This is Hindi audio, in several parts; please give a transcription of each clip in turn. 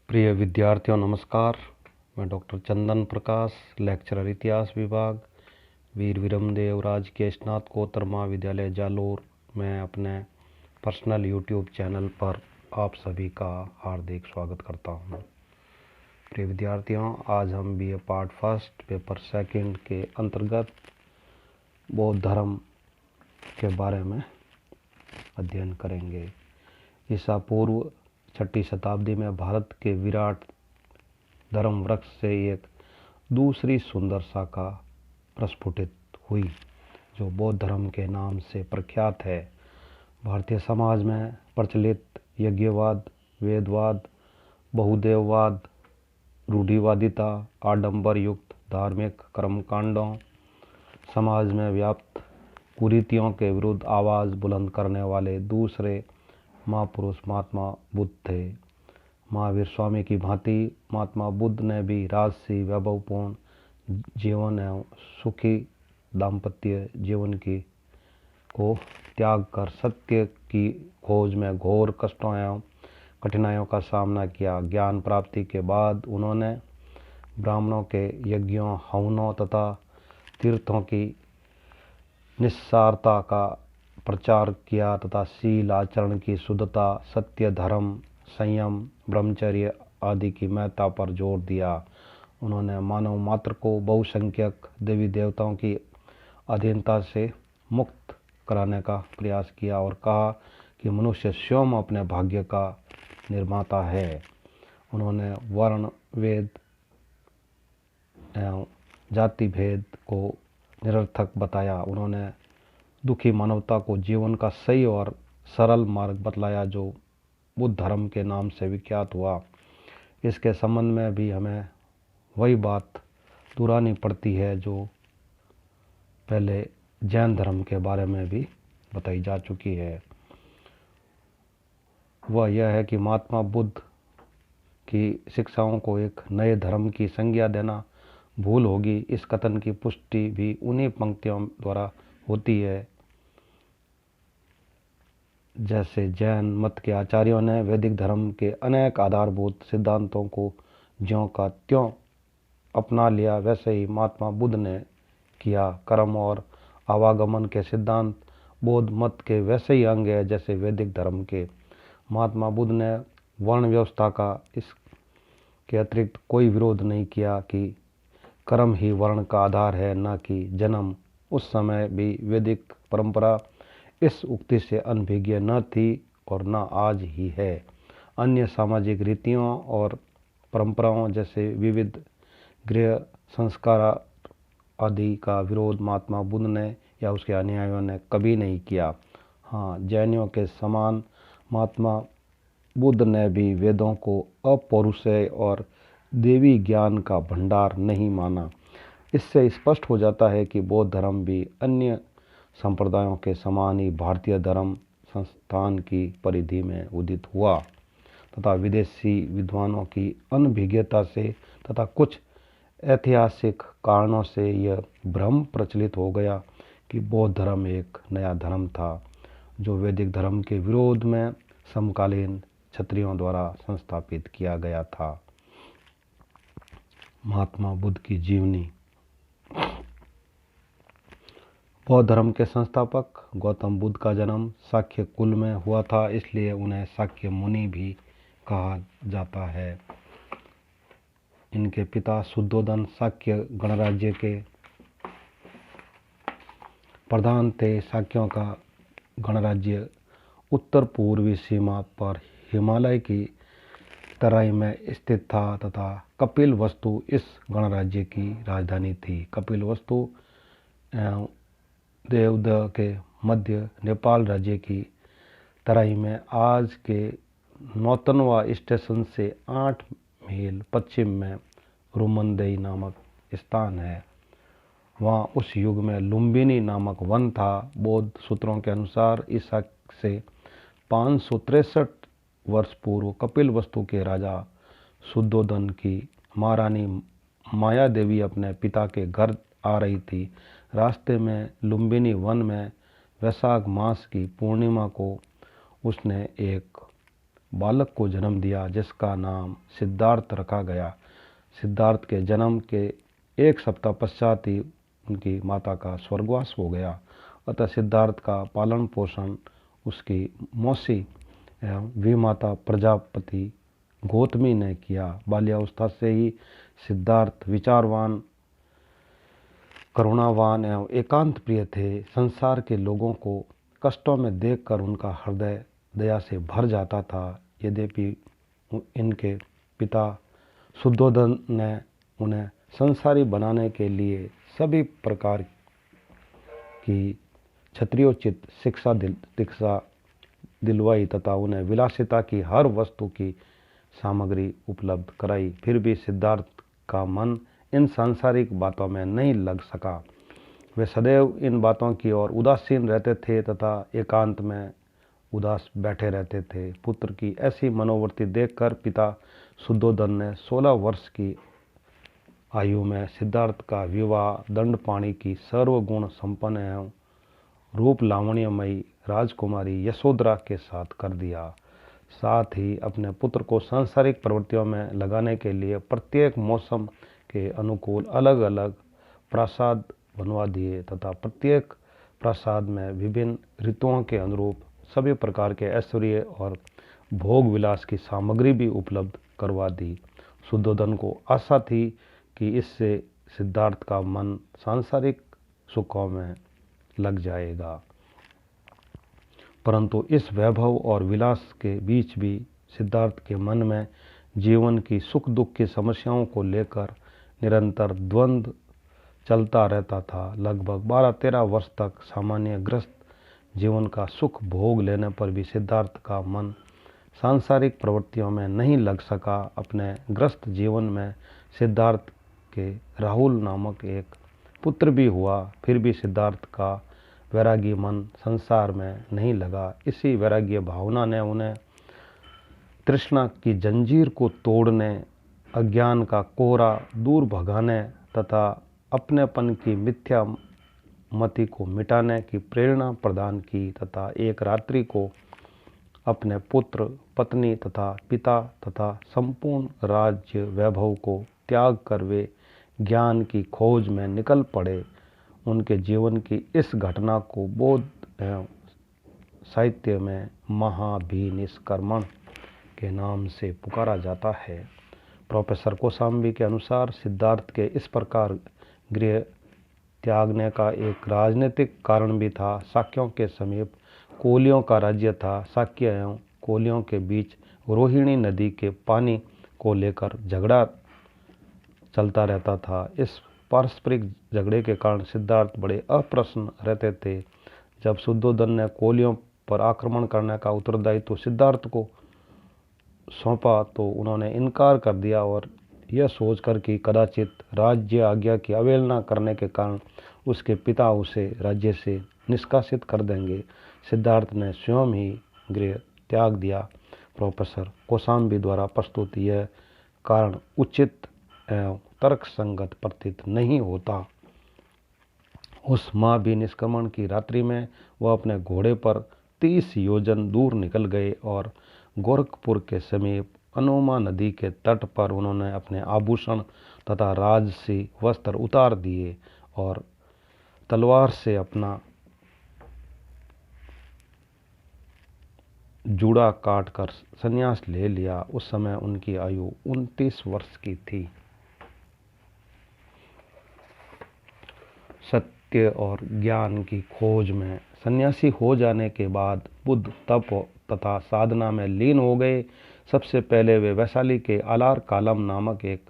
प्रिय विद्यार्थियों नमस्कार। मैं डॉक्टर चंदन प्रकाश, लेक्चरर इतिहास विभाग, वीर विरमदेव राजकीय स्नातकोत्तर महाविद्यालय जालोर में अपने पर्सनल यूट्यूब चैनल पर आप सभी का हार्दिक स्वागत करता हूं। प्रिय विद्यार्थियों, आज हम BA part first paper second के अंतर्गत बौद्ध धर्म के बारे में अध्ययन करेंगे। ईसा पूर्व 6वीं शताब्दी में भारत के विराट धर्म वृक्ष से एक दूसरी सुंदर शाखा प्रस्फुटित हुई जो बौद्ध धर्म के नाम से प्रख्यात है। भारतीय समाज में प्रचलित यज्ञवाद, वेदवाद, बहुदेववाद, रूढ़िवादिता, आडंबर युक्त धार्मिक कर्मकांडों, समाज में व्याप्त कुरीतियों के विरुद्ध आवाज़ बुलंद करने वाले दूसरे महापुरुष महात्मा बुद्ध थे। महावीर स्वामी की भांति महात्मा बुद्ध ने भी राजसी वैभवपूर्ण जीवन एवं सुखी दाम्पत्य जीवन को त्याग कर सत्य की खोज में घोर कष्टों एवं कठिनाइयों का सामना किया। ज्ञान प्राप्ति के बाद उन्होंने ब्राह्मणों के यज्ञों, हवनों तथा तीर्थों की निस्सारता का प्रचार किया तथा शील आचरण की शुद्धता, सत्य, धर्म, संयम, ब्रह्मचर्य आदि की महत्ता पर जोर दिया। उन्होंने मानव मात्र को बहुसंख्यक देवी देवताओं की अधीनता से मुक्त कराने का प्रयास किया और कहा कि मनुष्य स्वयं अपने भाग्य का निर्माता है। उन्होंने वर्ण, वेद एवं जाति भेद को निरर्थक बताया। उन्होंने दुखी मानवता को जीवन का सही और सरल मार्ग बतलाया जो बुद्ध धर्म के नाम से विख्यात हुआ। इसके संबंध में भी हमें वही बात दोहरानी पड़ती है जो पहले जैन धर्म के बारे में भी बताई जा चुकी है। वह यह है कि महात्मा बुद्ध की शिक्षाओं को एक नए धर्म की संज्ञा देना भूल होगी। इस कथन की पुष्टि भी उन्हीं पंक्तियों द्वारा होती है जैसे जैन मत के आचार्यों ने वैदिक धर्म के अनेक आधारभूत सिद्धांतों को ज्यों का त्यों अपना लिया, वैसे ही महात्मा बुद्ध ने किया। कर्म और आवागमन के सिद्धांत बौद्ध मत के वैसे ही अंग है जैसे वैदिक धर्म के। महात्मा बुद्ध ने वर्ण व्यवस्था का इसके अतिरिक्त कोई विरोध नहीं किया कि कर्म ही वर्ण का आधार है, न कि जन्म। उस समय भी वैदिक परंपरा इस उक्ति से अनभिज्ञ न थी और न आज ही है। अन्य सामाजिक रीतियों और परंपराओं जैसे विविध गृह संस्कार आदि का विरोध महात्मा बुद्ध ने या उसके अनुयायियों ने कभी नहीं किया। हाँ, जैनियों के समान महात्मा बुद्ध ने भी वेदों को अपौरुषेय और देवी ज्ञान का भंडार नहीं माना। इससे स्पष्ट हो जाता है कि बौद्ध धर्म भी अन्य संप्रदायों के समान ही भारतीय धर्म संस्थान की परिधि में उदित हुआ तथा विदेशी विद्वानों की अनभिज्ञता से तथा कुछ ऐतिहासिक कारणों से यह भ्रम प्रचलित हो गया कि बौद्ध धर्म एक नया धर्म था जो वैदिक धर्म के विरोध में समकालीन क्षत्रियों द्वारा संस्थापित किया गया था। महात्मा बुद्ध की जीवनी। बौद्ध धर्म के संस्थापक गौतम बुद्ध का जन्म शाक्य कुल में हुआ था, इसलिए उन्हें शाक्य मुनि भी कहा जाता है। इनके पिता शुद्धोदन शाक्य गणराज्य के प्रधान थे। शाक्यों का गणराज्य उत्तर पूर्वी सीमा पर हिमालय की तराई में स्थित था तथा कपिलवस्तु इस गणराज्य की राजधानी थी। कपिलवस्तु देवदह के मध्य नेपाल राज्य की तराई में आज के नौतनवा स्टेशन से 8 मील पश्चिम में रुमनदेई नामक स्थान है। वहाँ उस युग में लुम्बिनी नामक वन था। बौद्ध सूत्रों के अनुसार ईसा से 563 वर्ष पूर्व कपिलवस्तु के राजा शुद्धोदन की महारानी माया देवी अपने पिता के घर आ रही थी। रास्ते में लुम्बिनी वन में वैशाख मास की पूर्णिमा को उसने एक बालक को जन्म दिया जिसका नाम सिद्धार्थ रखा गया। सिद्धार्थ के जन्म के 1 सप्ताह पश्चात ही उनकी माता का स्वर्गवास हो गया। अतः सिद्धार्थ का पालन पोषण उसकी मौसी एवं विमाता प्रजापति गौतमी ने किया। बाल्यावस्था से ही सिद्धार्थ विचारवान, करुणावान एवं एकांत प्रिय थे। संसार के लोगों को कष्टों में देखकर उनका हृदय दया से भर जाता था। यद्यपि इनके पिता शुद्धोधन ने उन्हें संसारी बनाने के लिए सभी प्रकार की क्षत्रियोचित शिक्षा दीक्षा दिलवाई तथा उन्हें विलासिता की हर वस्तु की सामग्री उपलब्ध कराई, फिर भी सिद्धार्थ का मन इन सांसारिक बातों में नहीं लग सका। वे सदैव इन बातों की ओर उदासीन रहते थे तथा एकांत में उदास बैठे रहते थे। पुत्र की ऐसी मनोवृत्ति देखकर पिता शुद्धोधन ने 16 वर्ष की आयु में सिद्धार्थ का विवाह दंडपाणी की सर्वगुण संपन्न एवं रूप लावण्यमयी राजकुमारी यशोधरा के साथ कर दिया। साथ ही अपने पुत्र को सांसारिक प्रवृत्तियों में लगाने के लिए प्रत्येक मौसम के अनुकूल अलग अलग प्रासाद बनवा दिए तथा प्रत्येक प्रासाद में विभिन्न ऋतुओं के अनुरूप सभी प्रकार के ऐश्वर्य और भोग विलास की सामग्री भी उपलब्ध करवा दी। शुद्धोधन को आशा थी कि इससे सिद्धार्थ का मन सांसारिक सुखों में लग जाएगा, परंतु इस वैभव और विलास के बीच भी सिद्धार्थ के मन में जीवन की सुख दुख की समस्याओं को लेकर निरंतर द्वंद्व चलता रहता था। लगभग 12-13 वर्ष तक सामान्य ग्रस्त जीवन का सुख भोग लेने पर भी सिद्धार्थ का मन सांसारिक प्रवृत्तियों में नहीं लग सका। अपने ग्रस्त जीवन में सिद्धार्थ के राहुल नामक एक पुत्र भी हुआ, फिर भी सिद्धार्थ का वैरागी मन संसार में नहीं लगा। इसी वैराग्य भावना ने उन्हें तृष्णा की जंजीर को तोड़ने, अज्ञान का कोहरा दूर भगाने तथा अपनेपन की मिथ्या मति को मिटाने की प्रेरणा प्रदान की तथा एक रात्रि को अपने पुत्र, पत्नी तथा पिता तथा संपूर्ण राज्य वैभव को त्याग कर वे ज्ञान की खोज में निकल पड़े। उनके जीवन की इस घटना को बौद्ध एवं साहित्य में महाभिनिष्क्रमण के नाम से पुकारा जाता है। प्रोफेसर कौशाम्बी के अनुसार सिद्धार्थ के इस प्रकार गृह त्यागने का एक राजनीतिक कारण भी था। शाक्यों के समीप कोलियों का राज्य था। शाक्य एवं कोलियों के बीच रोहिणी नदी के पानी को लेकर झगड़ा चलता रहता था। इस पारस्परिक झगड़े के कारण सिद्धार्थ बड़े अप्रसन्न रहते थे। जब शुद्धोधन ने कोलियों पर आक्रमण करने का उत्तरदायित्व सिद्धार्थ को सौंपा तो उन्होंने इनकार कर दिया और यह सोचकर कि कदाचित राज्य आज्ञा की अवहेलना करने के कारण उसके पिता उसे राज्य से निष्कासित कर देंगे, सिद्धार्थ ने स्वयं ही गृह त्याग दिया। प्रोफेसर कौशाम्बी द्वारा प्रस्तुत यह कारण उचित एवं तर्कसंगत प्रतीत नहीं होता। उस महाभिनिष्क्रमण की रात्रि में वह अपने घोड़े पर 30 योजन दूर निकल गए और गोरखपुर के समीप अनुमा नदी के तट पर उन्होंने अपने आभूषण तथा राजसी वस्त्र उतार दिए और तलवार से अपना जूड़ा काट कर संन्यास ले लिया। उस समय उनकी आयु 29 वर्ष की थी। सत्य और ज्ञान की खोज में सन्यासी हो जाने के बाद बुद्ध तप तथा साधना में लीन हो गए। सबसे पहले वे वैशाली के आलार कालम नामक एक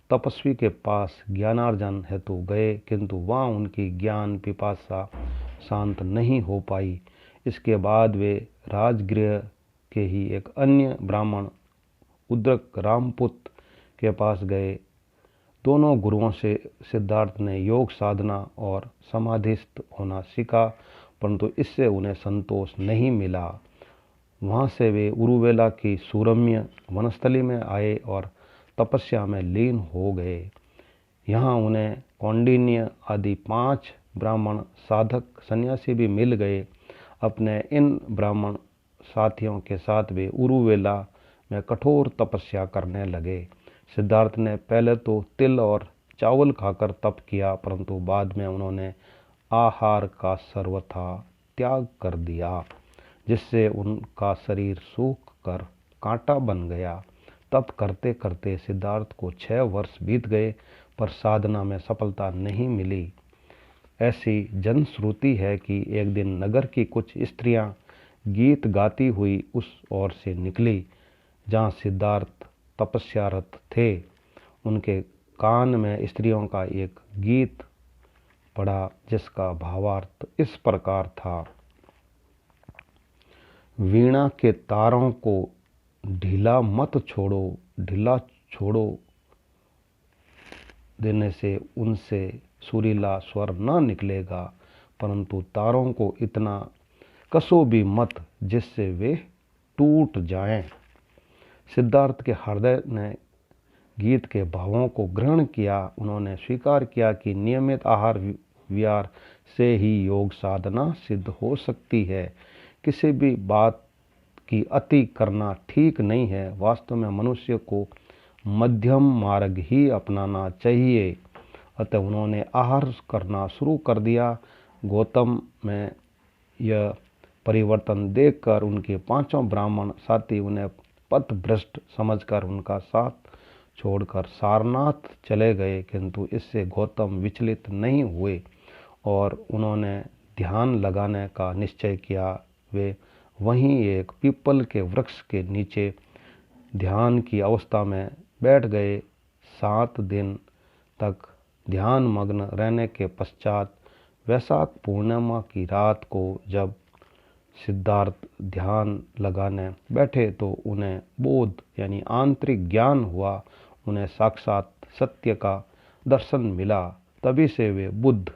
तपस्वी के पास ज्ञानार्जन हेतु गए, किंतु वहाँ उनकी ज्ञान पिपासा शांत नहीं हो पाई। इसके बाद वे राजगृह के ही एक अन्य ब्राह्मण उद्रक रामपुत के पास गए। दोनों गुरुओं से सिद्धार्थ ने योग साधना और समाधिस्थ होना सीखा, परंतु इससे उन्हें संतोष नहीं मिला। वहाँ से वे उरुवेला की सुरम्य वनस्थली में आए और तपस्या में लीन हो गए। यहाँ उन्हें कौंडिन्य आदि 5 ब्राह्मण साधक सन्यासी भी मिल गए। अपने इन ब्राह्मण साथियों के साथ वे उरुवेला में कठोर तपस्या करने लगे। सिद्धार्थ ने पहले तो तिल और चावल खाकर तप किया, परंतु बाद में उन्होंने आहार का सर्वथा त्याग कर दिया, जिससे उनका शरीर सूख कर कांटा बन गया। तप करते करते सिद्धार्थ को 6 वर्ष बीत गए, पर साधना में सफलता नहीं मिली। ऐसी जनश्रुति है कि एक दिन नगर की कुछ स्त्रियां गीत गाती हुई उस ओर से निकली जहां सिद्धार्थ तपस्यारत थे। उनके कान में स्त्रियों का एक गीत पड़ा, जिसका भावार्थ इस प्रकार था: वीणा के तारों को ढीला मत छोड़ो, ढीला छोड़ो देने से उनसे सुरीला स्वर न निकलेगा, परंतु तारों को इतना कसो भी मत जिससे वे टूट जाएं। सिद्धार्थ के हृदय ने गीत के भावों को ग्रहण किया। उन्होंने स्वीकार किया कि नियमित आहार विहार से ही योग साधना सिद्ध हो सकती है। किसी भी बात की अति करना ठीक नहीं है। वास्तव में मनुष्य को मध्यम मार्ग ही अपनाना चाहिए। अतः उन्होंने आहार करना शुरू कर दिया। गौतम में यह परिवर्तन देखकर उनके 5 ब्राह्मण साथी उन्हें पथभ्रष्ट समझकर उनका साथ छोड़कर सारनाथ चले गए, किंतु इससे गौतम विचलित नहीं हुए और उन्होंने ध्यान लगाने का निश्चय किया। वे वहीं एक पीपल के वृक्ष के नीचे ध्यान की अवस्था में बैठ गए। 7 दिन तक ध्यान मग्न रहने के पश्चात वैशाख पूर्णिमा की रात को जब सिद्धार्थ ध्यान लगाने बैठे तो उन्हें बोध यानी आंतरिक ज्ञान हुआ। उन्हें साक्षात सत्य का दर्शन मिला। तभी से वे बुद्ध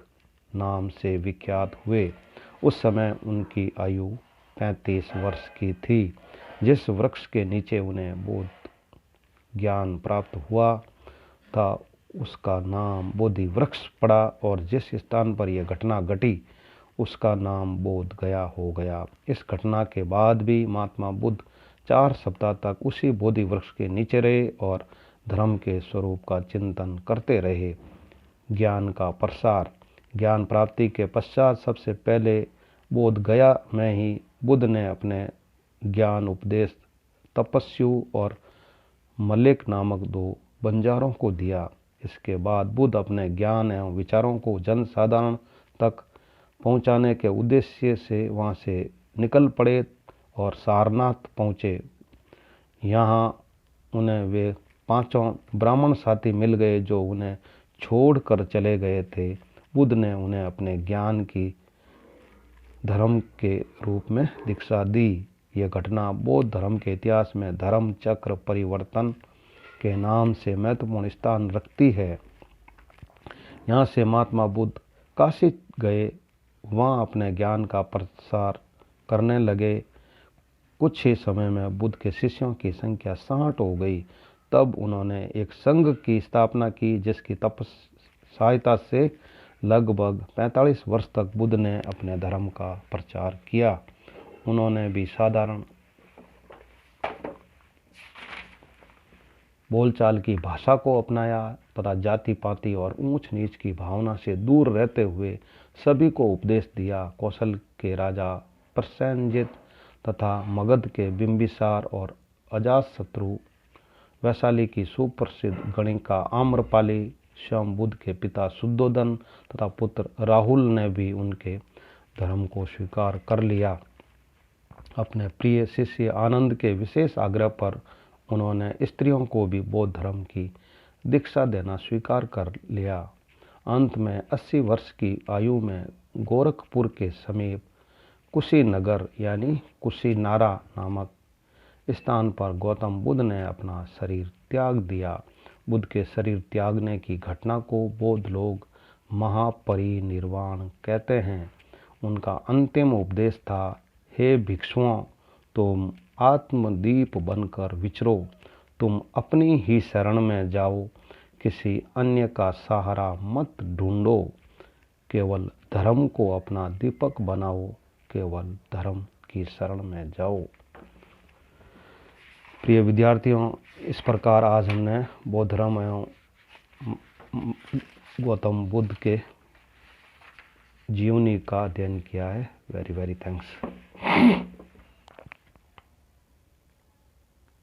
नाम से विख्यात हुए। उस समय उनकी आयु 35 वर्ष की थी। जिस वृक्ष के नीचे उन्हें बोध ज्ञान प्राप्त हुआ था उसका नाम बोधि वृक्ष पड़ा और जिस स्थान पर यह घटना घटी उसका नाम बोध गया हो गया। इस घटना के बाद भी महात्मा बुद्ध 4 सप्ताह तक उसी बोधि वृक्ष के नीचे रहे और धर्म के स्वरूप का चिंतन करते रहे। ज्ञान का प्रसार। ज्ञान प्राप्ति के पश्चात सबसे पहले बोध गया में ही बुद्ध ने अपने ज्ञान उपदेश तपस्यु और मलिक नामक 2 बंजारों को दिया। इसके बाद बुद्ध अपने ज्ञान एवं विचारों को जन साधारण तक पहुंचाने के उद्देश्य से वहां से निकल पड़े और सारनाथ पहुंचे। यहाँ उन्हें वे 5 ब्राह्मण साथी मिल गए जो उन्हें छोड़कर चले गए थे। बुद्ध ने उन्हें अपने ज्ञान की धर्म के रूप में दीक्षा दी। यह घटना बौद्ध धर्म के इतिहास में धर्म चक्र परिवर्तन के नाम से महत्वपूर्ण स्थान रखती है। यहाँ से महात्मा बुद्ध काशी गए, वहाँ अपने ज्ञान का प्रसार करने लगे। कुछ ही समय में बुद्ध के शिष्यों की संख्या 60 हो गई। तब उन्होंने एक संघ की स्थापना की जिसकी सहायता से लगभग 45 वर्ष तक बुद्ध ने अपने धर्म का प्रचार किया। उन्होंने भी साधारण बोलचाल की भाषा को अपनाया तथा जाति पाति और ऊंच नीच की भावना से दूर रहते हुए सभी को उपदेश दिया। कौशल के राजा प्रसेनजित तथा मगध के बिंबिसार और अजातशत्रु, वैशाली की सुप्रसिद्ध गणिका आम्रपाली, स्वयं बुद्ध के पिता शुद्धोधन तथा पुत्र राहुल ने भी उनके धर्म को स्वीकार कर लिया। अपने प्रिय शिष्य आनंद के विशेष आग्रह पर उन्होंने स्त्रियों को भी बौद्ध धर्म की दीक्षा देना स्वीकार कर लिया। अंत में 80 वर्ष की आयु में गोरखपुर के समीप कुशीनगर यानी कुशीनारा नामक स्थान पर गौतम बुद्ध ने अपना शरीर त्याग दिया। बुद्ध के शरीर त्यागने की घटना को बौद्ध लोग महापरिनिर्वाण कहते हैं। उनका अंतिम उपदेश था, हे भिक्षुओं, तुम आत्मदीप बनकर विचरो। तुम अपनी ही शरण में जाओ, किसी अन्य का सहारा मत ढूंढो। केवल धर्म को अपना दीपक बनाओ, केवल धर्म की शरण में जाओ। प्रिय विद्यार्थियों, इस प्रकार आज हमने बौद्ध धर्म एवं गौतम बुद्ध के जीवनी का अध्ययन किया है। Very very thanks.